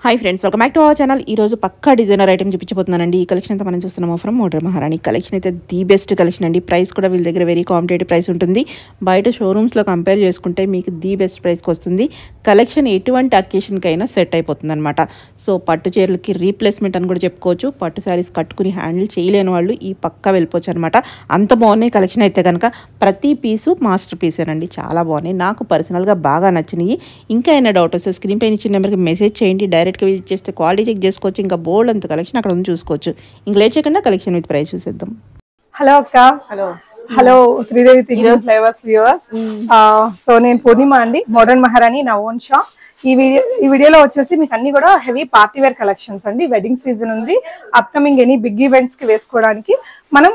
Hi friends, welcome back to our channel. ఈ రోజు పక్కా designer item చూపించబోతున్నానండి. ఈ కలెక్షన్ అయితే మనం చూస్తున్నాము ఫ్రమ్ మోడర్న్ మహారాణి. కలెక్షన్ అయితే ది బెస్ట్ కలెక్షన్ అండి. ప్రైస్ కూడా వీళ్ళ దగ్గర వెరీ కాంపిటేటివ్ ప్రైస్ ఉంటుంది. బయట షోరూమ్స్లో కంపేర్ చేసుకుంటే మీకు ది బెస్ట్ ప్రైస్కి వస్తుంది. కలెక్షన్ ఎటువంటి అకేషన్కైనా సెట్ అయిపోతుంది అనమాట. సో పట్టు చీరలకి రీప్లేస్మెంట్ అని కూడా చెప్పుకోవచ్చు. పట్టు శారీస్ కట్టుకుని హ్యాండిల్ చేయలేని వాళ్ళు ఈ పక్కా వెళ్ళిపోవచ్చు అనమాట. అంత బాగున్నాయి కలెక్షన్ అయితే కనుక. ప్రతి పీసు మాస్టర్ పీసేనండి, చాలా బాగున్నాయి. నాకు పర్సనల్గా బాగా నచ్చినాయి. ఇంకా ఏమైనా డౌట్ వస్తే స్క్రీన్ పైన ఇచ్చిన నెంబర్కి మెసేజ్ చేయండి. డైరెక్ట్గా విజిట్ చేస్తే క్వాలిటీ చెక్ చేసుకోవచ్చు. ఇంకా బోల్డ్ అంత కలెక్షన్ అక్కడ ఉంది, చూసుకోవచ్చు. ఇంకా లేట్ చేయకుండా కలెక్షన్ విత్ ప్రైస్ చూసేద్దాం. హలో అక్క. Hello Sridevi thinking flavours viewers. So నేను పూర్ణిమ అండి, మోడర్న్ మహారాణి నా ఓన్ షాప్. ఈ వీడియోలో వచ్చేసి మీకు అన్ని కూడా హెవీ పార్టీ వేర్ కలెక్షన్స్ అండి. వెడ్డింగ్ సీజన్ ఉంది, అప్కమింగ్ ఎనీ బిగ్ ఈవెంట్స్ కి వేసుకోవడానికి మనం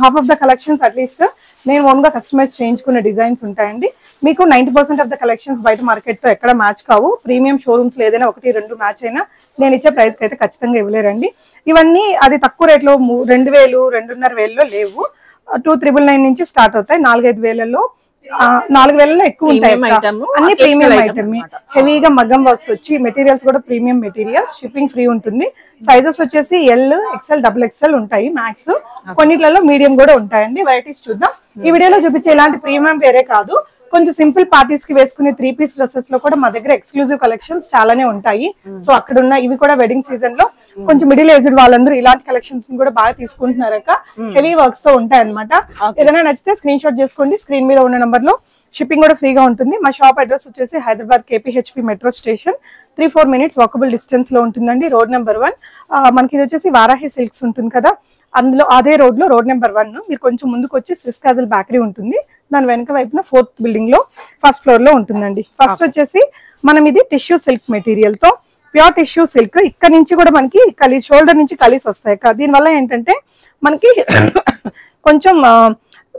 half of the collections at least నేను ఓన్ గా కస్టమైజ్ చేయించుకునే డిజైన్స్ ఉంటాయండి. మీకు 90% ఆఫ్ ద కలెక్షన్స్ బయట మార్కెట్ తో ఎక్కడ మ్యాచ్ కావు. ప్రీమియం షోరూమ్స్ లో ఏదైనా 1-2 మ్యాచ్ అయినా నేను ఇచ్చే ప్రైస్ కి అయితే ఖచ్చితంగా ఇవ్వలేరండి. ఇవన్నీ అది తక్కువ రేట్లో 2000, 2500 లేవు. 2999 నుంచి స్టార్ట్ అవుతాయి. 4-5 4000లో ఎక్కువ ఉంటాయి. అన్ని ప్రీమియం ఐటమ్, హెవీగా మగ్గం వర్క్స్ వచ్చి మెటీరియల్స్ కూడా ప్రీమియం మెటీరియల్స్. షిప్పింగ్ ఫ్రీ ఉంటుంది. సైజెస్ వచ్చేసి ఎల్, ఎక్స్ఎల్, XXL ఉంటాయి మ్యాక్స్. కొన్నిట్లలో మీడియం కూడా ఉంటాయండి. వెరైటీస్ చూద్దాం. ఈ వీడియోలో చూపించే ఇలాంటి ప్రీమియం వేరే కాదు, కొంచెం సింపుల్ పార్టీస్ కి వేసుకునే 3 పీస్ డ్రెస్సెస్ లో కూడా మా దగ్గర ఎక్స్క్లూజివ్ కలెక్షన్స్ చాలానే ఉంటాయి. సో అక్కడ ఉన్న ఇవి కూడా వెడ్డింగ్ సీజన్ లో కొంచెం మిడిల్ ఏజ్డ్ వాళ్ళందరూ ఇలాంటి కలెక్షన్స్ కూడా బాగా తీసుకుంటున్నారక. హెవీ వర్క్స్ తో ఉంటాయి అనమాట. ఏదైనా నచ్చితే స్క్రీన్ షాట్ చేసుకోండి. స్క్రీన్ మీద ఉన్న నంబర్ లో షిప్పింగ్ కూడా ఫ్రీగా ఉంటుంది. మా షాప్ అడ్రస్ వచ్చేసి Hyderabad KPHP metro station, 3-4 minutes walkable distance లో ఉంటుందండి. Road number 1. మనకి ఇది వచ్చేసి వారాహి సిల్క్స్ ఉంటుంది కదా, అందులో అదే రోడ్ లో రోడ్ నెంబర్ 1 మీరు కొంచెం ముందుకు వచ్చి స్విస్ కాజల్ బేకరీ ఉంటుంది. దాని వెనక వైపున 4th బిల్డింగ్ లో 1st floor లో ఉంటుందండి. ఫస్ట్ వచ్చేసి మనం ఇది టిష్యూ సిల్క్ మెటీరియల్ తో, ప్యూర్ టిష్యూ సిల్క్. ఇక్కడ నుంచి కూడా మనకి షోల్డర్ నుంచి కలిసి వస్తాయి. దీనివల్ల ఏంటంటే మనకి కొంచెం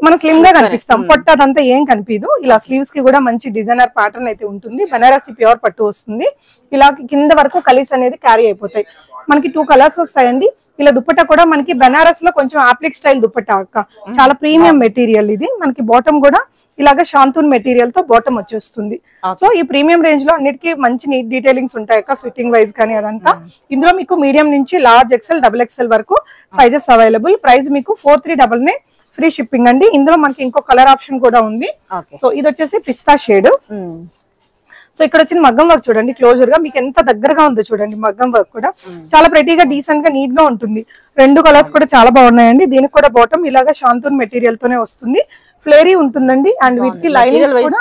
మన స్లిమ్ గా కనిపిస్తాం, పొట్ట అదంతా ఏం కనిపించదు. ఇలా స్లీవ్స్ కి కూడా మంచి డిజైనర్ ప్యాటర్న్ అయితే ఉంటుంది. బనారసి ప్యూర్ పట్టు వస్తుంది. ఇలా కింద వరకు కలిసి అనేది క్యారీ అయిపోతాయి. మనకి 2 కలర్స్ వస్తాయండి. ఇలా దుప్పట్టా కూడా మనకి బనారస్ లో కొంచెం ఆప్లిక్ స్టైల్ దుప్పట్టా అక్క, చాలా ప్రీమియం మెటీరియల్ ఇది. మనకి బాటమ్ కూడా ఇలాగా షాంతూన్ మెటీరియల్ తో బాటమ్ వచ్చేస్తుంది. సో ఈ ప్రీమియం రేంజ్ లో అన్నిటికీ మంచి నీట్ డీటెయిలింగ్స్ ఉంటాయి అక్క, ఫిట్టింగ్ వైజ్ కానీ అదంతా. ఇందులో మీకు మీడియం నుంచి లార్జ్, XL, XXL వరకు సైజెస్ అవైలబుల్. ప్రైస్ మీకు 4399 ఫ్రీ షిప్పింగ్ అండి. ఇందులో మనకి ఇంకో కలర్ ఆప్షన్ కూడా ఉంది. సో ఇది వచ్చేసి పిస్తా షేడ్. సో ఇక్కడ వచ్చిన మగ్గం వర్క్ చూడండి క్లోజర్ గా, మీకు ఎంత దగ్గరగా ఉందో చూడండి. మగ్గం వర్క్ కూడా చాలా ప్రెటీగా, డీసెంట్ గా, నీట్ గా ఉంటుంది. 2 కలర్స్ కూడా చాలా బాగున్నాయండి. దీనికి కూడా బాటమ్ ఇలాగా షాంతూన్ మెటీరియల్ తోనే వస్తుంది. ఫ్లేరీ ఉంటుందండి. అండ్ వీటికి లైనింగ్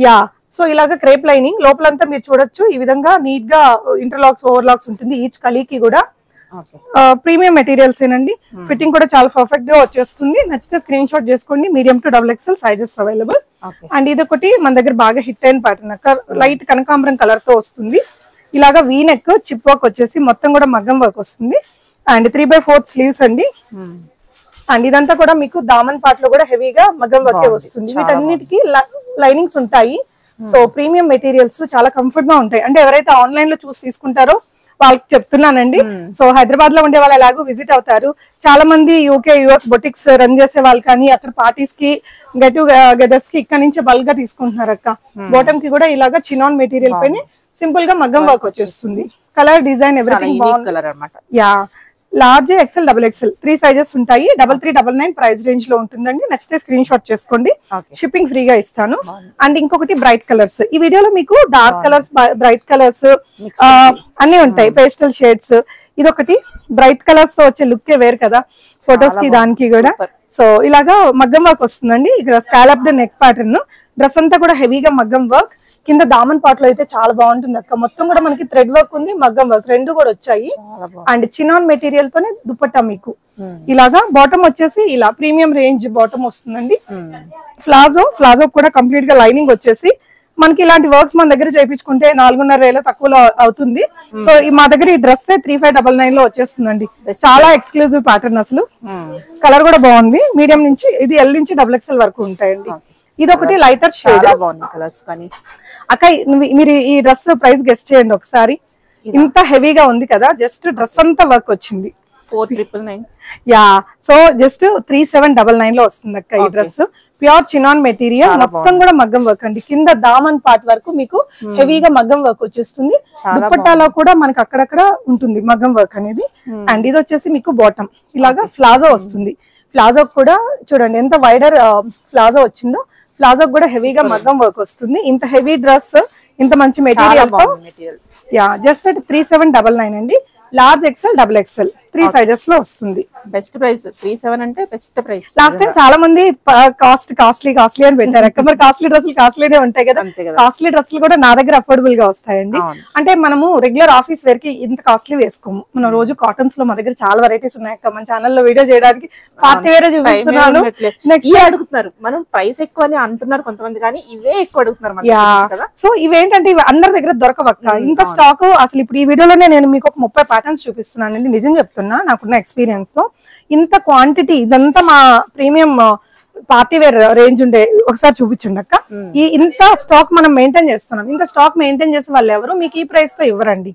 యా, సో ఇలాగా క్రేప్ లైనింగ్ లోపలంతా మీరు చూడొచ్చు. ఈ విధంగా నీట్ గా ఇంటర్లాక్స్, ఓవర్లాక్స్ ఉంటుంది. ఈచ్ కలికి కూడా ప్రీమియం మెటీరియల్స్ ఏనండి. ఫిట్టింగ్ కూడా చాలా పర్ఫెక్ట్ గా వచ్చేస్తుంది. నచ్చితే స్క్రీన్ షాట్ చేసుకోండి. Medium to XXL sizes available. And ఇది ఒకటి మన దగ్గర బాగా హిట్ అయిన ప్యాటర్న్ అక్క, లైట్ కనకాంబరం కలర్ తో వస్తుంది. ఇలాగా వీ నెక్, చిప్ వర్క్ వచ్చేసి మొత్తం కూడా మగ్గం వర్క్ వస్తుంది. అండ్ 3/4 స్లీవ్స్ అండి. అండ్ ఇదంతా కూడా మీకు దామన్ పార్ట్ లో కూడా హెవీగా మగ్గం వర్క్ వస్తుంది. వీటన్నిటికీ లైనింగ్స్ ఉంటాయి. సో ప్రీమియం మెటీరియల్స్ చాలా కంఫర్ట్ గా ఉంటాయి. అంటే ఎవరైతే ఆన్లైన్ లో చూసి తీసుకుంటారో వాళ్ళకి చెప్తున్నానండి. సో హైదరాబాద్ లో ఉండే వాళ్ళు ఎలాగో విజిట్ అవుతారు. చాలా మంది UK, US బొటిక్స్ రన్ చేసే వాళ్ళు కానీ అక్కడ పార్టీస్ కి, గెట్ టుగెదర్స్ కి ఇక్కడ నుంచే బల్క్ గా తీసుకుంటున్నారు అక్క. బాటమ్ కి కూడా ఇలాగా చినాన్ మెటీరియల్ పైన సింపుల్ గా మగ్గం వర్క్ వచ్చేస్తుంది. కలర్, డిజైన్, ఎవ్రీథింగ్ బాగుంది. Yeah, large, XL, XXL 3 sizes ఉంటాయి. 3399 ప్రైస్ రేంజ్ లో ఉంటుందండి. నచ్చితే స్క్రీన్ షాట్ చేసుకోండి. షిప్పింగ్ ఫ్రీగా ఇస్తాను. అండ్ ఇంకొకటి బ్రైట్ కలర్స్. ఈ వీడియోలో మీకు డార్క్ కలర్స్, బ్రైట్ కలర్స్ అన్ని ఉంటాయి. Pastel shades. ఇదొకటి బ్రైట్ కలర్స్ తో వచ్చే లుక్ వేరు కదా ఫొటోస్ కి, దానికి కూడా. సో ఇలాగా మగ్గం వర్క్ వస్తుందండి. ఇక్కడ scallop the neck pattern. Dress అంతా కూడా హెవీగా మగ్గం వర్క్. కింద దామన్ పాట్ లో అయితే చాలా బాగుంటుంది అక్క. మొత్తం కూడా మనకి థ్రెడ్ వర్క్ ఉంది, మగ్గం వర్క్ 2 కూడా వచ్చాయి. అండ్ చినాన్ మెటీరియల్ తోనే దుపట్టా మీకు. ఇలాగా బాటమ్ వచ్చేసి ఇలా ప్రీమియం రేంజ్ బాటమ్ వస్తుందండి. ఫ్లాజో కూడా కంప్లీట్ గా లైనింగ్ వచ్చేసి మనకి ఇలాంటి వర్క్స్ మన దగ్గర చేయించుకుంటే 4500 తక్కువలో అవుతుంది. సో మా దగ్గర ఈ డ్రెస్ 3599 లో వచ్చేస్తుందండి. చాలా ఎక్స్క్లూజివ్ ప్యాటర్న్ అసలు. కలర్ కూడా బాగుంది. మీడియం నుంచి ఇది L నుంచి XXL వరకు ఉంటాయండి. ఇదొకటి లైటర్ షేడ్ కలర్స్. కానీ అక్క మీరు ఈ డ్రెస్ ప్రైస్ గెస్ట్ చేయండి ఒకసారి. ఇంత హెవీగా ఉంది కదా, జస్ట్ డ్రెస్ అంతా వర్క్ వచ్చింది. 4399. యా, సో జస్ట్ 3799 లో వస్తుంది అక్క ఈ డ్రెస్. ప్యూర్ చినాన్ మెటీరియల్, మొత్తం కూడా మగ్గం వర్క్ అండి. కింద దామన్ పార్ట్ వరకు మీకు హెవీగా మగ్గం వర్క్ వచ్చేస్తుంది. దుపట్టాలో కూడా మనకి అక్కడక్కడ ఉంటుంది మగ్గం వర్క్ అనేది. అండ్ ఇది వచ్చేసి మీకు బాటమ్ ఇలాగా ప్లాజో వస్తుంది. ప్లాజో కూడా చూడండి ఎంత వైడర్ ప్లాజో వచ్చిందో. ప్లాజో కూడా హెవీగా మగ్గం వర్క్ వస్తుంది. ఇంత హెవీ డ్రెస్ ఇంత మంచి మెటీరియల్ తో యా జస్ట్ 3799 అండి. Large XL, double XL 3 sizes లో వస్తుంది. బెస్ట్ ప్రైస్ 37 అంటే బెస్ట్ ప్రైస్. లాస్ట్ టైం చాలా మంది కాస్ట్లీ అని పెట్టారు అక్క. మరి కాస్ట్లీ డ్రెస్సులు కాస్ట్లీనే ఉంటాయి కదా. కాస్ట్లీ డ్రెస్సులు కూడా నా దగ్గర అఫోర్డబుల్ గా వస్తాయండి. అంటే మనము రెగ్యులర్ ఆఫీస్ వేర్ కి ఇంత కాస్ట్లీ వేసుకోము. మనం రోజు కాటన్స్ లో మా దగ్గర చాలా వెరైటీస్ ఉన్నాయి అక్క. మన ఛానల్లో వీడియో చేయడానికి పార్టీ వేరే చూపిస్తున్నాను. నెక్స్ట్ అడుగుతున్నారు మనం ప్రైస్ ఎక్కువ అని అంటున్నారు కొంతమంది, కానీ ఇవే ఎక్కువ అడుగుతున్నారు. సో ఇవేంటంటే ఇవి అందరి దగ్గర దొరకవక్క. ఇంత స్టాక్ అసలు ఇప్పుడు ఈ వీడియోలోనే నేను మీకు ఒక 30 ప్యాటర్న్స్ చూపిస్తున్నాను అండి. నిజం చెప్తున్నా నాకున్న ఎక్స్పీరియన్స్ తో. ఇంత క్వాంటిటీ ఇదంతా మా ప్రీమియం పార్టీ వేర్ రేంజ్ ఉండే ఒకసారి చూపించండి అక్క. ఈ ఇంత స్టాక్ మనం మెయింటైన్ చేస్తున్నాం. ఇంత స్టాక్ మెయింటైన్ చేసే వాళ్ళు ఎవరు మీకు ఈ ప్రైస్ తో ఇవ్వరండి.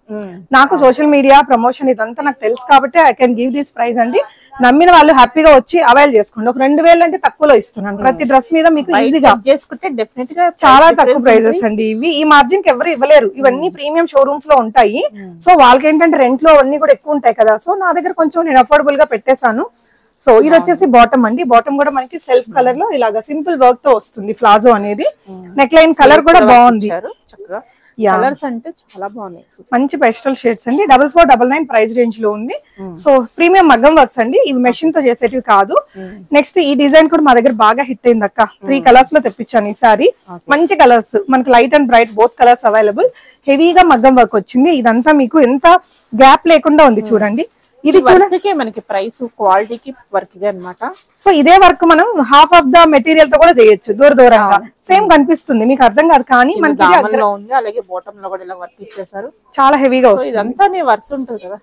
నాకు సోషల్ మీడియా ప్రమోషన్ ఇదంతా నాకు తెలుసు కాబట్టి I can give this price అండి. నమ్మిన వాళ్ళు హ్యాపీగా వచ్చి అవైల్ చేసుకోండి. ఒక 2000 అంటే తక్కువలో ఇస్తున్నాను. ప్రతి డ్రెస్ మీద మీకు ఈజీగా చేసుకుంటే డెఫినెట్ గా చాలా తక్కువ ప్రైజెస్ అండి ఇవి. ఈ మార్జిన్ కి ఎవరు ఇవ్వలేరు. ఇవన్నీ ప్రీమియం షోరూమ్స్ లో ఉంటాయి. సో వాళ్ళకి ఏంటంటే రెంట్ లో అన్ని కూడా ఎక్కువ ఉంటాయి కదా. సో నా దగ్గర కొంచెం నేను అఫోర్డబుల్ గా పెట్టేశాను. సో ఇది వచ్చేసి బాటమ్ అండి. బాటమ్ కూడా మనకి సెల్ఫ్ కలర్ లో ఇలాగా సింపుల్ వర్క్ తో వస్తుంది. ప్లాజో అనేది నెక్ లైన్ కలర్ కూడా బాగుంది. కలర్స్ అంటే చాలా బాగున్నాయి. మంచి పెస్టల్ షేడ్స్ అండి. 4499 ప్రైస్ రేంజ్ లో ఉంది. సో ప్రీమియం మగ్గం వర్క్స్ అండి. ఇవి మెషిన్ తో చేసేటివి కాదు. నెక్స్ట్ ఈ డిజైన్ కూడా మా దగ్గర బాగా హిట్ అయింది అక్క. 3 కలర్స్ లో తెప్పించాను ఈసారి. మంచి కలర్స్ మనకి light and bright both colours available. హెవీగా మగ్గం వర్క్ వచ్చింది. ఇదంతా మీకు ఎంత గ్యాప్ లేకుండా ఉంది చూడండి. ఇది చూడడానికి మనకి ప్రైస్ క్వాలిటీకి వర్క్ అన్నమాట. సో ఇదే వర్క్ మనం హాఫ్ ఆఫ్ ద మెటీరియల్ తో కూడా చేయొచ్చు. దూరంగా సేమ్ కనిపిస్తుంది, మీకు అర్థం కాదు. కానీ మనకి అలాగే బాటమ్ లో కూడా ఇలా వర్క్ ఇచ్చేసారు. చాలా హెవీగా వస్తుంది. ఇదంతా వర్క్ ఉంటుంది కదా.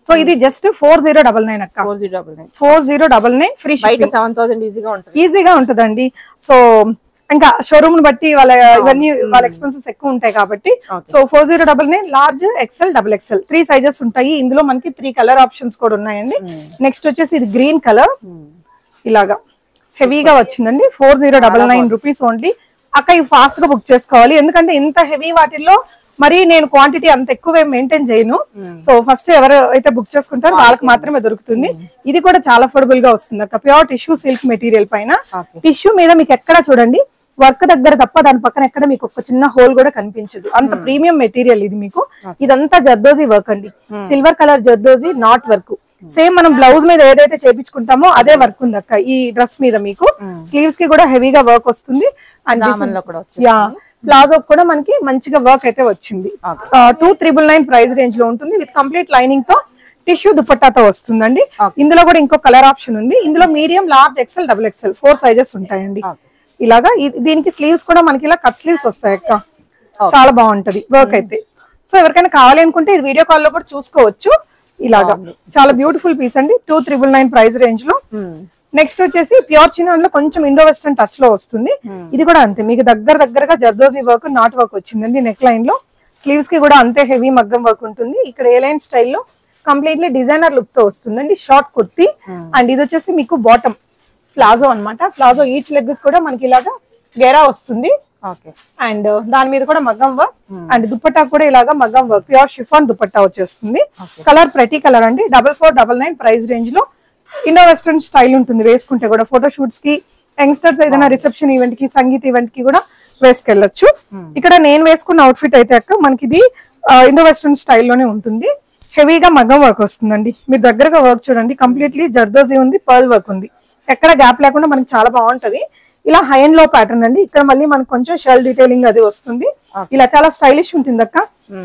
సో ఇది జస్ట్ 4099 అక్క. 4099 ఫ్రీ షిప్పింగ్. 7000 ఈజీగా ఉంటుందండి. సో ఇంకా షోరూమ్ ని బట్టి వాళ్ళ ఇవన్నీ వాళ్ళ ఎక్స్పెన్సెస్ ఎక్కువ ఉంటాయి కాబట్టి. So 4099 large XL, double XL 3 sizes ఉంటాయి. ఇందులో మనకి 3 కలర్ ఆప్షన్స్ కూడా ఉన్నాయండి. నెక్స్ట్ వచ్చేసి ఇది గ్రీన్ కలర్ ఇలాగా హెవీగా వచ్చిందండి. 4099 రూపీస్ ఓన్లీ అక్క. ఇవి ఫాస్ట్ గా బుక్ చేసుకోవాలి, ఎందుకంటే ఇంత హెవీ వాటిల్లో మరి నేను క్వాంటిటీ అంత ఎక్కువ మెయింటైన్ చేయను. సో ఫస్ట్ ఎవరు అయితే బుక్ చేసుకుంటారో వాళ్ళకి మాత్రమే దొరుకుతుంది. ఇది కూడా చాలా అఫోర్డబుల్ గా వస్తుంది అక్క. ప్యూర్ టిష్యూ సిల్క్ మెటీరియల్ పైన టిష్యూ మీద మీకు ఎక్కడ చూడండి వర్క్ దగ్గర తప్ప దాని పక్కన ఎక్కడ మీకు ఒక చిన్న హోల్ కూడా కనిపించదు. అంత ప్రీమియం మెటీరియల్ ఇది మీకు. ఇదంతా జర్దోజీ వర్క్ అండి. Silver colour zardozi not work. Same మనం బ్లౌజ్ మీద ఏదైతే చేపించుకుంటామో అదే వర్క్ ఉంది అక్క ఈ డ్రెస్ మీద. మీకు స్లీవ్స్ కి కూడా హెవీగా వర్క్ వస్తుంది. అండ్ ప్లాజో కూడా మనకి మంచిగా వర్క్ అయితే వచ్చింది. 2399 ప్రైస్ రేంజ్ లో ఉంటుంది. విత్ కంప్లీట్ లైనింగ్ తో టిష్యూ దుపట్టాతో వస్తుందండి. ఇందులో కూడా ఇంకో కలర్ ఆప్షన్ ఉంది. ఇందులో medium, large XL, double XL 4 sizes ఉంటాయండి. ఇలాగా దీనికి స్లీవ్స్ కూడా మనకి ఇలా కట్ స్లీవ్స్ వస్తాయి అక్క. చాలా బాగుంటది వర్క్ అయితే. సో ఎవరికైనా కావాలి అనుకుంటే ఇది వీడియో కాల్ లో కూడా చూసుకోవచ్చు. ఇలాగా చాలా బ్యూటిఫుల్ పీస్ అండి. 2399 ప్రైస్ రేంజ్ లో. నెక్స్ట్ వచ్చేసి ప్యూర్ చినాన్ లో కొంచెం ఇండో వెస్టర్న్ టచ్ లో వస్తుంది. ఇది కూడా అంతే మీకు దగ్గరగా జర్దోజీ వర్క్, నాట్ వర్క్ వచ్చిందండి. నెక్ లైన్ లో స్లీవ్స్ కి కూడా అంతే హెవీ మగ్గం వర్క్ ఉంటుంది. ఇక్కడ ఏ లైన్ స్టైల్లో కంప్లీట్లీ డిజైనర్ లుక్ తో వస్తుందండి. షార్ట్ కుర్తీ. అండ్ ఇది వచ్చేసి మీకు బాటమ్ ప్లాజో అన్నమాట. ప్లాజో ఈచ్ లెగ్ కూడా మనకి ఇలాగా గేరా వస్తుంది. అండ్ దాని మీద కూడా మగ్గం వర్క్. అండ్ దుపట్టా కూడా ఇలాగా మగ్గం వర్క్. ప్యూర్ షిఫాన్ దుపట్టా వచ్చేస్తుంది. కలర్ ప్రతి కలర్ అండి. 4499 ప్రైస్ రేంజ్ లో. ఇండో వెస్టర్న్ స్టైల్ ఉంటుంది వేసుకుంటే కూడా. ఫోటో షూట్స్ కి, యంగ్స్టర్స్ ఏదైనా రిసెప్షన్ ఈవెంట్ కి, సంగీత ఈవెంట్ కి కూడా వేసుకెళ్ళొచ్చు. ఇక్కడ నేను వేసుకున్న అవుట్ఫిట్ అయితే అక్క మనకి ఇది ఇండో వెస్టర్న్ స్టైల్లోనే ఉంటుంది. హెవీగా మగ్గం వర్క్ వస్తుందండి. మీరు దగ్గరగా వర్క్ చూడండి. కంప్లీట్లీ జర్దోజీ ఉంది, పర్ల్ వర్క్ ఉంది. ఎక్కడ గ్యాప్ లేకుండా మనకి చాలా బాగుంటది. ఇలా హై అండ్ లో ప్యాటర్న్ అండి. ఇక్కడ మళ్ళీ మనకు కొంచెం షెల్ డీటెయిలింగ్ అది వస్తుంది. ఇలా చాలా స్టైలిష్ ఉంటుంది అక్క.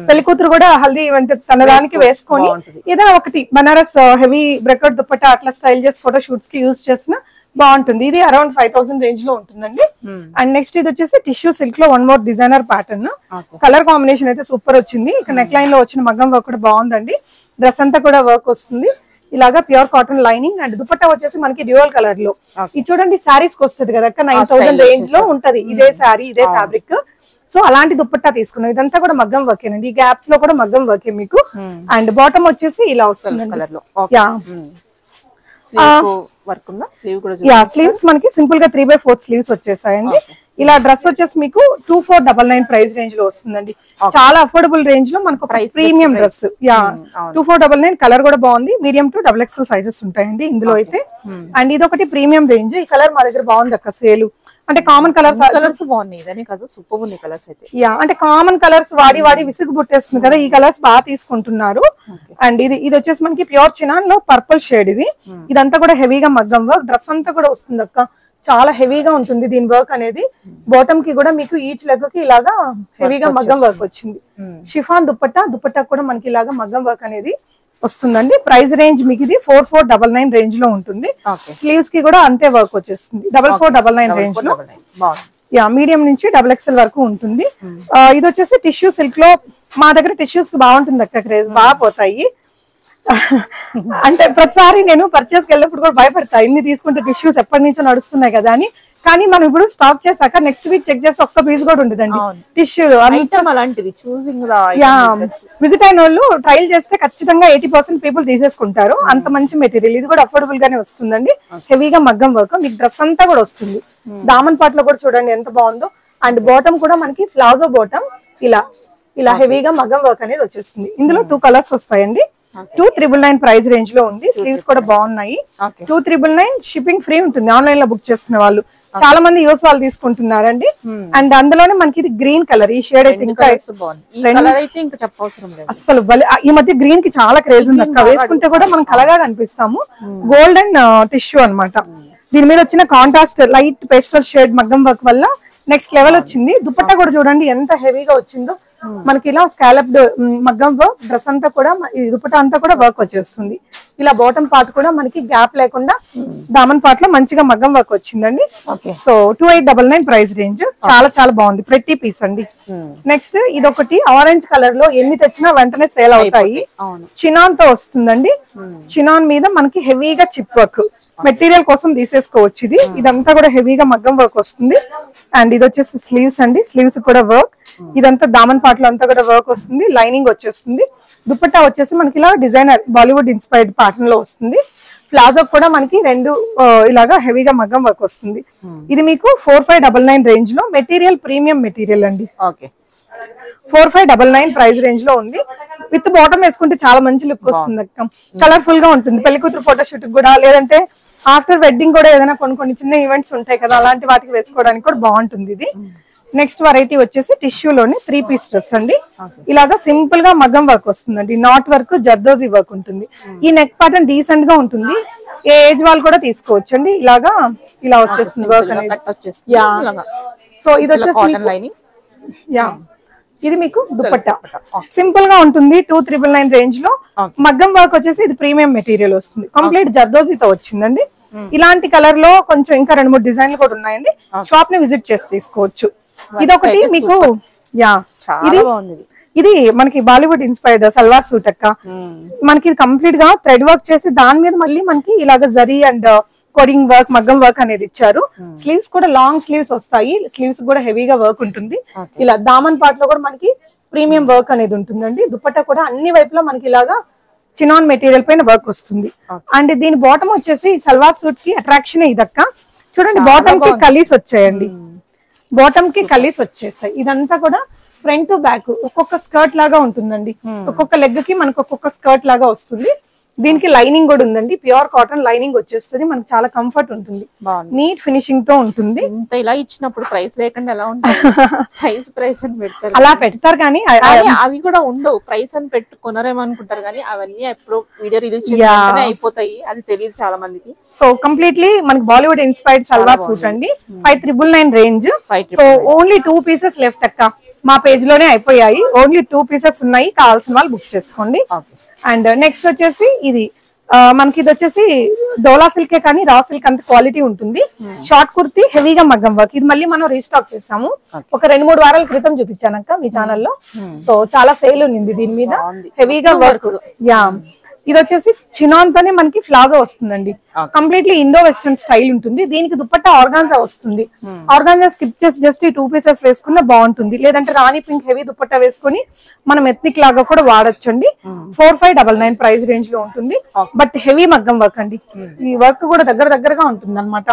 పెళ్లి కూతురు కూడా హల్దీ ఈవెంట్ తన దానికి వేసుకొని ఏదైనా ఒకటి బనారస్ హెవీ బ్రెకెట్ దుపట్టా అట్లా స్టైల్ చేసి ఫోటో షూట్స్ కి యూజ్ చేసిన బాగుంటుంది. ఇది అరౌండ్ 5000 రేంజ్ లో ఉంటుందండి. అండ్ నెక్స్ట్ ఇది వచ్చేసి టిష్యూ సిల్క్ లో 1 more designer pattern. Colour combination అయితే సూపర్ వచ్చింది. ఇక్కడ నెక్ లైన్ లో వచ్చిన మగ్గం వర్క్ కూడా బాగుందండి. డ్రెస్ అంతా కూడా వర్క్ వస్తుంది. ఇలాగా pure cotton lining. And dupatta వచ్చేసి మనకి డ్యూయల్ కలర్ లో. ఇది చూడండి శారీస్ కి వస్తుంది కదా 9000 రేంజ్ లో ఉంటది. ఇదే శారీ, ఇదే ఫ్యాబ్రిక్. సో అలాంటి దుపట్టా తీసుకున్నాం. ఇదంతా కూడా మగ్గం వర్కేనండి. ఈ గ్యాప్స్ లో కూడా మగ్గం వర్కే మీకు. అండ్ బాటమ్ వచ్చేసి ఇలా వస్తుంది కలర్ లో. స్లీవ్ వర్క్ ఉందా? స్లీవ్ కూడా యా స్లీవ్స్ మనకి సింపుల్ గా 3/4 స్లీవ్స్ వచ్చేసాయండి. ఇలా డ్రెస్ వచ్చేసి మీకు 2499 ప్రైస్ రేంజ్ లో వస్తుందండి. చాలా అఫోర్డబుల్ రేంజ్ లో మనకు ప్రీమియం డ్రెస్. యా 2499. కలర్ కూడా బాగుంది. మీడియం టు XXL సైజెస్ ఉంటాయండి ఇందులో అయితే. అండ్ ఇది ఒకటి ప్రీమియం రేంజ్. ఈ కలర్ మా దగ్గర బాగుంది అక్క సేల్. అంటే కామన్ కలర్స్ బాగున్నాయి, ఇదనే కాదు సూపర్ ఉన్నాయి కలర్స్ అయితే. యా అంటే కామన్ కలర్స్ వాడి విసుగు పుట్టేస్తుంది కదా, ఈ కలర్స్ బాగా తీసుకుంటున్నారు. అండ్ ఇది వచ్చేసి మనకి ప్యూర్ చినాన్ లో పర్పుల్ షేడ్. ఇదంతా కూడా హెవీగా మగ్గం వర్క్. డ్రెస్ అంతా కూడా వస్తుంది అక్క, చాలా హెవీగా ఉంటుంది దీని వర్క్ అనేది. బాటమ్ కి కూడా మీకు ఈచ్ లెగ్ కి ఇలాగా హెవీగా మగ్గం వర్క్ వచ్చింది. షిఫాన్ దుపట్టా కూడా మనకి ఇలాగా మగ్గం వర్క్ అనేది వస్తుందండి. ప్రైస్ రేంజ్ మీకు ఇది 4499 రేంజ్ లో ఉంటుంది. స్లీవ్స్ కి కూడా అంతే వర్క్ వచ్చేస్తుంది 4499 రేంజ్ లో. యా మీడియం నుంచి XXL వరకు ఉంటుంది. ఇది వచ్చేసి టిష్యూ సిల్క్ లో. మా దగ్గర టిష్యూస్ బాగుంటుంది అక్క, క్రేజ్ బాగా పోతాయి. అంటే ప్రతిసారి నేను పర్చేస్ కి వెళ్ళినప్పుడు కూడా భయపడతా, ఇన్ని తీసుకుంటే టిష్యూస్ ఎప్పటి నుంచో నడుస్తున్నాయి కదా అని. కానీ మనం ఇప్పుడు స్టాక్ చేసాక నెక్స్ట్ వీక్ చెక్ చేస్తే ఒక్క పీస్ కూడా ఉండదండి టిష్యూ అలాంటిది. విజిట్ అయిన వాళ్ళు ట్రైల్ చేస్తే ఖచ్చితంగా 80% పీపుల్ తీసేసుకుంటారు. అంత మంచి మెటీరియల్. ఇది కూడా అఫోర్డబుల్ గానే వస్తుందండి. హెవీగా మగ్గం వర్క్. మీకు డ్రెస్ అంతా కూడా వస్తుంది. దామన్ పాటలో కూడా చూడండి ఎంత బాగుందో. అండ్ బాటమ్ కూడా మనకి ప్లాజో బాటమ్ ఇలా హెవీగా మగ్గం వర్క్ అనేది వచ్చేస్తుంది. ఇందులో 2 కలర్స్ వస్తాయండి. 2399 ప్రైస్ రేంజ్ లో ఉంది. స్లీవ్స్ కూడా బాగున్నాయి. 2399 షిప్పింగ్ ఫ్రీ ఉంటుంది ఆన్లైన్ లో బుక్ చేసుకునే వాళ్ళు. చాలా మంది యూస్ వాళ్ళు తీసుకుంటున్నారండి. అండ్ అందులోనే మనకి ఇది గ్రీన్ కలర్. ఈ షేడ్ అయితే ఇంకా అసలు ఈ మధ్య గ్రీన్ కి చాలా క్రేజ్ ఉంది అక్క. వేసుకుంటే కూడా మనం కలగా కనిపిస్తాము. గోల్డెన్ టిష్యూ అన్నమాట. దీని మీద వచ్చిన కాంట్రాస్ట్ లైట్ పేస్టల్ షేడ్ మగ్గం వర్క్ వల్ల నెక్స్ట్ లెవెల్ వచ్చింది. దుపట్టా కూడా చూడండి ఎంత హెవీగా వచ్చిందో. మనకి ఇలా స్కాలప్డ్ మగ్గం వర్క్. డ్రెస్ అంతా కూడా దుపట్టా అంతా కూడా వర్క్ వచ్చేస్తుంది. ఇలా బాటమ్ పార్ట్ కూడా మనకి గ్యాప్ లేకుండా దామన్ పార్ట్ లో మంచిగా మగ్గం వర్క్ వచ్చిందండి. So 2899 price range. చాలా చాలా బాగుంది. ప్రతి పీస్ అండి. నెక్స్ట్ ఇదొకటి ఆరెంజ్ కలర్ లో ఎన్ని తెచ్చినా వెంటనే సేల్ అవుతాయి. చినాన్ తో వస్తుందండి. చినాన్ మీద మనకి హెవీగా చిప్ వర్క్ మెటీరియల్ కోసం తీసేసుకోవచ్చు. ఇదంతా కూడా హెవీగా మగ్గం వర్క్ వస్తుంది. అండ్ ఇది వచ్చేసి స్లీవ్స్ అండి. స్లీవ్స్ కూడా వర్క్. ఇదంతా దామన్ పార్ట్ లో అంతా కూడా వర్క్ వస్తుంది. లైనింగ్ వచ్చేస్తుంది. దుపట్టా వచ్చేసి మనకి ఇలా డిజైనర్ బాలీవుడ్ ఇన్స్పైర్డ్ ప్యాటర్న్ లో వస్తుంది. ప్లాజో కూడా మనకి 2 ఇలాగా హెవీగా మగ్గం వర్క్ వస్తుంది. ఇది మీకు 4599 రేంజ్ లో మెటీరియల్ ప్రీమియం మెటీరియల్ అండి. 4599 ప్రైస్ రేంజ్ లో ఉంది. విత్ బాటమ్ వేసుకుంటే చాలా మంచి లుక్ వస్తుంది అక్క. కలర్ఫుల్ గా ఉంటుంది. పెళ్లి కూతురు ఫోటోషూట్ కూడా, లేదంటే ఆఫ్టర్ వెడ్డింగ్ కూడా ఏదైనా కొన్ని చిన్న ఈవెంట్స్ ఉంటాయి కదా, అలాంటి వాటికి వేసుకోవడానికి కూడా బాగుంటుంది ఇది. నెక్స్ట్ వెరైటీ వచ్చేసి టిష్యూలోనే 3 పీస్ డ్రెస్ అండి. ఇలాగా సింపుల్ గా మగ్గం వర్క్ వస్తుందండి. నాట్ వర్క్ జర్దోజీ వర్క్ ఉంటుంది. ఈ నెక్ ప్యాటర్న్ డీసెంట్ గా ఉంటుంది. ఏ ఏజ్ వాళ్ళు కూడా తీసుకోవచ్చు అండి. ఇలా వచ్చేస్తుంది వర్క్ అనేది. సో ఇది వచ్చేసి ఇది మీకు దుపట్టా సింపుల్ గా ఉంటుంది. 2399 రేంజ్ లో మగ్గం వర్క్ వచ్చేసి ఇది ప్రీమియం మెటీరియల్ వస్తుంది. కంప్లీట్ జర్దోజీతో వచ్చిందండి. ఇలాంటి కలర్ లో కొంచెం ఇంకా 2-3 డిజైన్లు కూడా ఉన్నాయండి. షాప్ ని విజిట్ చేసి తీసుకోవచ్చు. ఇదొకటి మీకు ఇది మనకి బాలీవుడ్ ఇన్స్పైర్డ్ సల్వార్ సూట్ అక్క. మనకి కంప్లీట్ గా థ్రెడ్ వర్క్ చేసి దాని మీద మళ్ళీ మనకి ఇలాగ జరీ అండ్ కోడింగ్ వర్క్ మగ్గం వర్క్ అనేది ఇచ్చారు. స్లీవ్స్ కూడా లాంగ్ స్లీవ్స్ వస్తాయి. స్లీవ్స్ కూడా హెవీగా వర్క్ ఉంటుంది. ఇలా దామన్ పార్ట్ లో కూడా మనకి ప్రీమియం వర్క్ అనేది ఉంటుందండి. దుపట్టా కూడా అన్ని వైపులో మనకి ఇలాగా చినాన్ మెటీరియల్ పైన వర్క్ వస్తుంది. అండ్ దీని బాటమ్ వచ్చేసి సల్వార్ సూట్ కి అట్రాక్షన్ ఇదక్క. చూడండి బాటమ్ కి కలీస్ వచ్చాయండి. బాటమ్ కి కలీస్ వచ్చేసాయి. ఇదంతా కూడా ఫ్రంట్ టు బ్యాక్ ఒక్కొక్క స్కర్ట్ లాగా ఉంటుందండి. ఒక్కొక్క లెగ్ కి మనకు ఒక్కొక్క స్కర్ట్ లాగా వస్తుంది. దీనికి లైనింగ్ కూడా ఉందండి. ప్యూర్ కాటన్ లైనింగ్ వచ్చేస్తుంది. మనకి చాలా కంఫర్ట్ ఉంటుంది. నీట్ ఫినిషింగ్ తో ఉంటుంది. ఇలా ఇచ్చినప్పుడు ప్రైస్ లేకుండా ఎలా ఉంటుంది? ప్రైస్ అని పెడతారు. అలా పెడతారు కానీ అవి కూడా ఉండవు. ప్రైస్ అని కొనరేమో అనుకుంటారు కానీ అవన్నీ ఎప్పుడు వీడియో రిలీజ్ అయిపోతాయి. అది తెలియదు చాలా మందికి. సో కంప్లీట్లీ మనకి బాలీవుడ్ ఇన్స్పైర్డ్ సల్వార్ సూట్ అండి. 5999 range. So only 2 pieces left అక్క. మా పేజ్ లోనే అయిపోయాయి. ఓన్లీ 2 పీసెస్ ఉన్నాయి. కావాల్సిన వాళ్ళు బుక్ చేసుకోండి. అండ్ నెక్స్ట్ వచ్చేసి ఇది మనకి ఇది వచ్చేసి డోలా సిల్కే కానీ రా సిల్క్ అంత క్వాలిటీ ఉంటుంది. షార్ట్ కుర్తీ హెవీగా మగ్గం వర్క్. ఇది మళ్ళీ మనం రీస్టాక్ చేసాము. ఒక 2-3 వారాల క్రితం చూపించానక్క మీ ఛానల్లో. సో చాలా సేల్ ఉంది దీని మీద. హెవీగా వర్క్. ఇది వచ్చేసి చినాన్ తోనే మనకి ప్లాజో వస్తుందండి. కంప్లీట్లీ ఇండో వెస్టర్న్ స్టైల్ ఉంటుంది. దీనికి దుపట్టా ఆర్గాన్జా వస్తుంది. ఆర్గాన్జా స్కిప్ చేసి జస్ట్ ఈ 2 పీసెస్ వేసుకున్నా బాగుంటుంది. లేదంటే రాణి పింక్ హెవీ దుపట్టా వేసుకుని మనం ఎత్నిక్ లాగా కూడా వాడొచ్చండి. 4599 ప్రైస్ రేంజ్ లో ఉంటుంది. బట్ హెవీ మగ్గం వర్క్ అండి. ఈ వర్క్ కూడా దగ్గరగా ఉంటుంది అనమాట.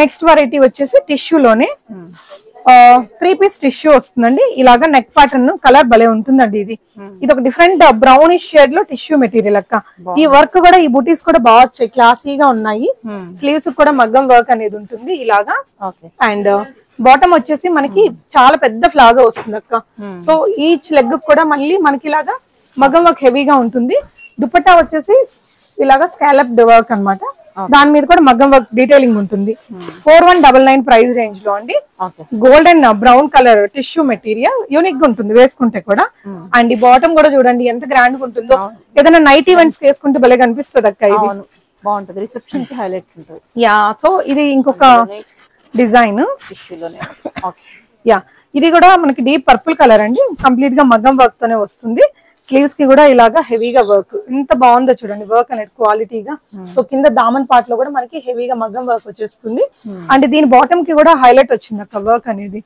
నెక్స్ట్ వెరైటీ వచ్చేసి టిష్యూలోనే 3 పీస్ టిష్యూ వస్తుందండి. ఇలాగా నెక్ ప్యాటర్న్ కలర్ భలే ఉంటుందండి. ఇది ఒక డిఫరెంట్ బ్రౌనిష్ షేడ్ లో టిష్యూ మెటీరియల్ అక్క. ఈ వర్క్ కూడా ఈ బూటీస్ కూడా బాగా వచ్చాయి, క్లాసీగా ఉన్నాయి. స్లీవ్స్ కూడా మగ్గం వర్క్ అనేది ఉంటుంది ఇలాగా. అండ్ బాటమ్ వచ్చేసి మనకి చాలా పెద్ద ప్లాజో వస్తుంది అక్క. సో ఈచ్ లెగ్ కూడా మళ్ళీ మనకి ఇలాగా మగ్గం వర్క్ హెవీగా ఉంటుంది. దుపట్టా వచ్చేసి ఇలాగా స్కాలప్ వర్క్ అన్నమాట. దాని మీద కూడా మగ్గం వర్క్ డీటెయిలింగ్ ఉంటుంది. 4199 ప్రైస్ రేంజ్ లో అండి. Golden brown colour tissue material unique గా ఉంటుంది వేసుకుంటే కూడా. అండ్ ఈ బాటమ్ కూడా చూడండి ఎంత గ్రాండ్ గా ఉంటుందో. ఏదైనా నైట్ ఈవెంట్స్ వేసుకుంటే భలే కనిపిస్తుంది అక్క. ఇది బాగుంటుంది, రిసెప్షన్ కి హైలైట్ ఉంటుంది. యా, సో ఇది ఇంకొక డిజైన్ టిష్యూలోనే. యా, ఇది కూడా మనకి డీప్ పర్పుల్ కలర్ అండి. కంప్లీట్ గా మగ్గం వర్క్ తోనే వస్తుంది. స్లీవ్స్ కి కూడా ఇలాగా హెవీగా వర్క్ ఎంత బాగుందో చూడండి వర్క్ అనేది క్వాలిటీగా. సో కింద దామన్ పార్ట్ లో కూడా మనకి హెవీగా మగ్గం వర్క్ వచ్చేస్తుంది. అండ్ దీని బాటమ్ కి కూడా హైలైట్ వచ్చింది అక్క వర్క్ అనేది.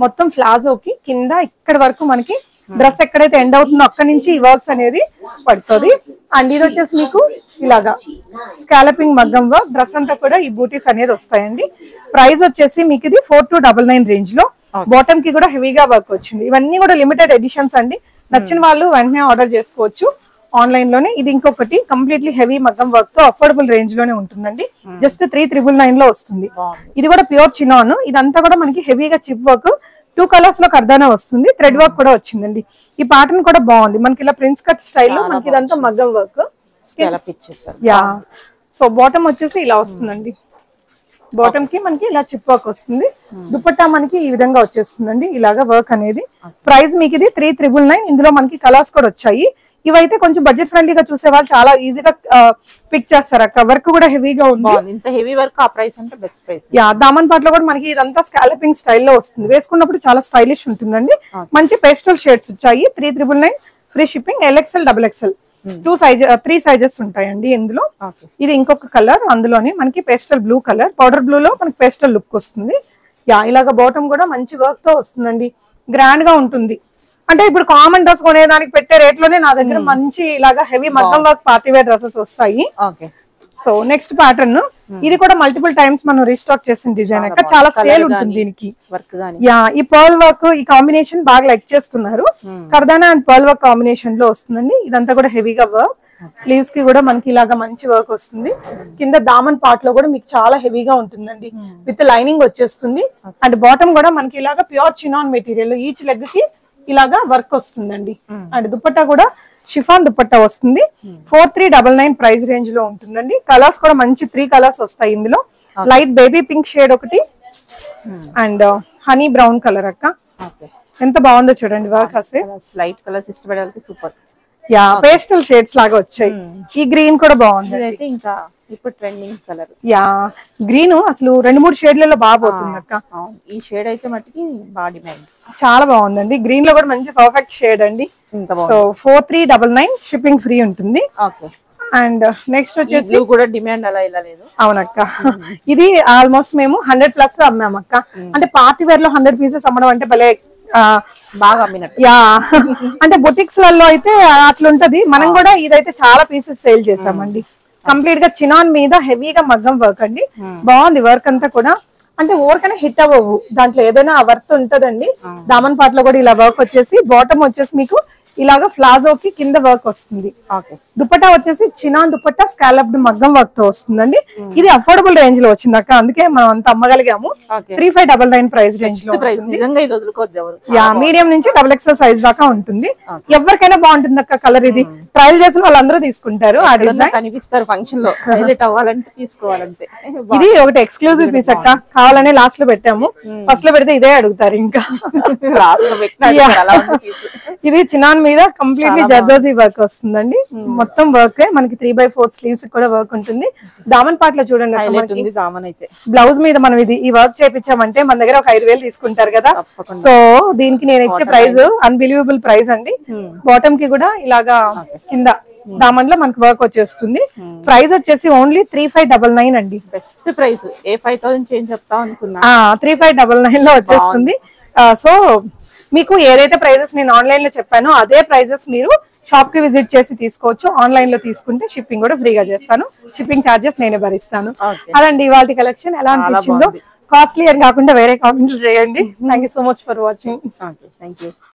మొత్తం ప్లాజోకి కింద ఇక్కడ వరకు మనకి డ్రెస్ ఎక్కడైతే ఎండ్ అవుతుందో అక్కడి నుంచి ఈ వర్క్స్ అనేది పడుతుంది. అండ్ ఇది వచ్చేసి మీకు ఇలాగా స్కాలపింగ్ మగ్గం వర్క్. డ్రెస్ అంతా కూడా ఈ బూటీస్ అనేది వస్తాయండి. ప్రైస్ వచ్చేసి మీకు ఇది 4299 రేంజ్ లో. బాటమ్ కి కూడా హెవీగా వర్క్ వచ్చింది. ఇవన్నీ కూడా లిమిటెడ్ ఎడిషన్స్ అండి. నచ్చిన వాళ్ళు వెంటనే ఆర్డర్ చేసుకోవచ్చు ఆన్లైన్ లోనే. ఇది ఇంకొకటి కంప్లీట్లీ హెవీ మగ్గం వర్క్ తో అఫోర్డబుల్ రేంజ్ లోనే ఉంటుందండి. జస్ట్ 3999 లో వస్తుంది. ఇది కూడా ప్యూర్ చినాన్. ఇదంతా కూడా మనకి హెవీగా చిప్ వర్క్. 2 కలర్స్ లో కర్దానా వస్తుంది. థ్రెడ్ వర్క్ కూడా వచ్చిందండి. ఈ ప్యాటర్న్ కూడా బాగుంది. మనకి ఇలా ప్రిన్స్ కట్ స్టైల్లో మనకి ఇదంతా మగ్గం వర్క్. యా, సో బాటమ్ వచ్చేసి ఇలా వస్తుందండి. బాటమ్ కి మనకి ఇలా చిప్ వర్క్ వస్తుంది. దుపట్టా మనకి ఈ విధంగా వచ్చేస్తుందండి ఇలాగా వర్క్ అనేది. ప్రైస్ మీకు ఇది 3999. ఇందులో మనకి కలర్స్ కూడా వచ్చాయి. ఇవైతే కొంచెం బడ్జెట్ ఫ్రెండ్లీగా చూసే వాళ్ళు చాలా ఈజీగా పిక్ చేస్తారు అక్క. వర్క్ కూడా హెవీగా ఉంది. ఇంత హెవీ వర్క్ ఆ ప్రైస్ అంటే best price. Yeah, Daman pot లో కూడా మనకి ఇదంతా స్కాలపింగ్ స్టైల్లో వస్తుంది. వేసుకున్నప్పుడు చాలా స్టైలిష్ ఉంటుందండి. మంచి పేస్టల్ షేడ్స్ వచ్చాయి. 3999 free shipping. LXL XXL 3 sizes ఉంటాయండి ఇందులో. ఇది ఇంకొక కలర్. అందులోనే మనకి pastel blue colour, powder blue లో మనకి పేస్టల్ లుక్ వస్తుంది. యా, ఇలాగా బాటమ్ కూడా మంచి వర్క్ తో వస్తుందండి. గ్రాండ్ గా ఉంటుంది. అంటే ఇప్పుడు కామన్ డ్రెస్ కొనేదానికి పెట్టే రేట్ లోనే నా దగ్గర మంచి ఇలాగా హెవీ మగ్గం వర్క్ పార్టీ వేర్ డ్రెస్సెస్ వస్తాయి. సో నెక్స్ట్ ప్యాటర్న్ ఇది కూడా మల్టిపుల్ టైమ్స్ మనం రీస్టాక్ చేసిన డిజైన్ అక్క. చాలా సేల్ ఉంటుంది దీనికి. యా, ఈ పర్ల్ వర్క్ ఈ కాంబినేషన్ బాగా లైక్ చేస్తున్నారు. కర్దానా అండ్ పర్ల్ వర్క్ కాంబినేషన్ లో వస్తుందండి. ఇదంతా కూడా హెవీగా వర్క్. స్లీవ్స్ కి కూడా మనకి ఇలాగా మంచి వర్క్ వస్తుంది. కింద దామన్ పార్ట్ లో కూడా మీకు చాలా హెవీగా ఉంటుందండి. విత్ లైనింగ్ వచ్చేస్తుంది. అండ్ బాటమ్ కూడా మనకి ఇలాగా pure chinon material. Each leg కి ఇలాగా వర్క్ వస్తుందండి. అండ్ దుపట్టా కూడా షిఫాన్ దుపట్టా వస్తుంది. 4399 ప్రైస్ రేంజ్ లో ఉంటుందండి. కలర్స్ కూడా మంచి 3 కలర్స్ వస్తాయి ఇందులో. లైట్ బేబీ పింక్ షేడ్ ఒకటి అండ్ హనీ బ్రౌన్ కలర్ అక్క. ఎంత బాగుందో చూడండి వర్క్. అసలు లైట్ కలర్స్ ఇష్టపడే వాళ్ళకి సూపర్. యా, పేస్టల్ షేడ్స్ లాగా వచ్చాయి. ఈ గ్రీన్ కూడా బాగుంది. ఇదైతే ఇంకా ఇప్పుడు ట్రెండింగ్ కలర్. యా, గ్రీన్ అసలు 2-3 షేడ్లలో బాగా పోతుంది అక్క. ఈ షేడ్ అయితే మట్టికి బాగా డిమాండ్. చాలా బాగుందండి. గ్రీన్ లో కూడా మంచి పర్ఫెక్ట్ షేడ్ అండి. సో 4399 షిప్పింగ్ ఫ్రీ ఉంటుంది. అండ్ నెక్స్ట్ వచ్చేసి బ్లూ కూడా డిమాండ్ అలా ఇలా లేదు. అవునక్క, ఇది ఆల్మోస్ట్ మేము 100+ అమ్మాము అక్క. అంటే పార్టీ వేర్ లో 100 పీసెస్ అమ్మడం అంటే భలే బాగా అమ్మినట్టు. యా, అంటే బొటిక్స్ లలో అయితే అట్లుంటది. మనం కూడా ఇదైతే చాలా పీసెస్ సేల్ చేసామండి. కంప్లీట్ గా చినాన్ మీద హెవీగా మగ్గం వర్క్ అండి. బాగుంది వర్క్ అంతా కూడా. అంటే ఊరికనే హిట్ అవ్వవు, దాంట్లో ఏదైనా వర్త్ ఉంటదండి. దామన్ పాట్ లో కూడా ఇలా వర్క్ వచ్చేసి బాటమ్ వచ్చేసి మీకు ఇలాగా ప్లాజోకి కింద వర్క్ వస్తుంది. దుపట్టా వచ్చేసి చినాన్ దుపట్టా స్కాలప్డ్ మగ్గం వర్క్ తో వస్తుందండి. ఇది అఫోర్డబుల్ రేంజ్ లో వచ్చింది అక్క. అందుకే మనం అంత అమ్మగలిగాము. 3599 ప్రైస్ రేంజ్ లో. యా, మీడియం నుంచి XXL సైజ్ దాకా ఉంటుంది. ఎవరికైనా బాగుంటుంది అక్క కలర్. ఇది ట్రయల్ చేసిన వాళ్ళందరూ తీసుకుంటారు. ఆ డిజైన్ కనిపిస్తారు ఫంక్షన్ లో హైలైట్ అవ్వాలంటే తీసుకోవాలంటే. ఇది ఒకటి ఎక్స్క్లూజివ్ పీస్ అక్క. కావాలనే లాస్ట్ లో పెట్టాము. ఫస్ట్ లో పెడితే ఇదే అడుగుతారు ఇంకా. ఇది చినాన్ మీద కంప్లీట్లీ జర్దోజీ వర్క్ వస్తుందండి. మొత్తం వర్క్ మనకి 3/4 స్లీవ్స్ కూడా వర్క్ ఉంటుంది. దామన్ పాట్ లో చూడండి, బ్లౌజ్ మీద మనం ఈ వర్క్ చేపించామంటే మన దగ్గర ఒక 5000 తీసుకుంటారు కదా. సో దీనికి నేను ఇచ్చే ప్రైస్ అన్బిలీవబుల్ ప్రైస్ అండి. బాటమ్ కి కూడా ఇలాగా కింద దామన్ లో మనకి వర్క్ వచ్చేస్తుంది. ప్రైస్ వచ్చేసి ఓన్లీ 3599 అండి. Best price. ఏ 5000 చేంజ్ చెప్తాం అనుకున్నా, 3599 లో వచ్చేస్తుంది. సో మీకు ఏదైతే ప్రైజెస్ నేను ఆన్లైన్ లో చెప్పానో అదే ప్రైజెస్ మీరు షాప్ కి విజిట్ చేసి తీసుకోవచ్చు. ఆన్లైన్ లో తీసుకుంటే షిప్పింగ్ కూడా ఫ్రీగా చేస్తాను. షిప్పింగ్ చార్జెస్ నేనే భరిస్తాను. అదండి ఇవాళ కలెక్షన్. ఎలా అనిపించిందో కాస్ట్లీ అని కాకుండా వేరే కామెంట్స్ చేయండి. Thank you so much for watching. Thank you.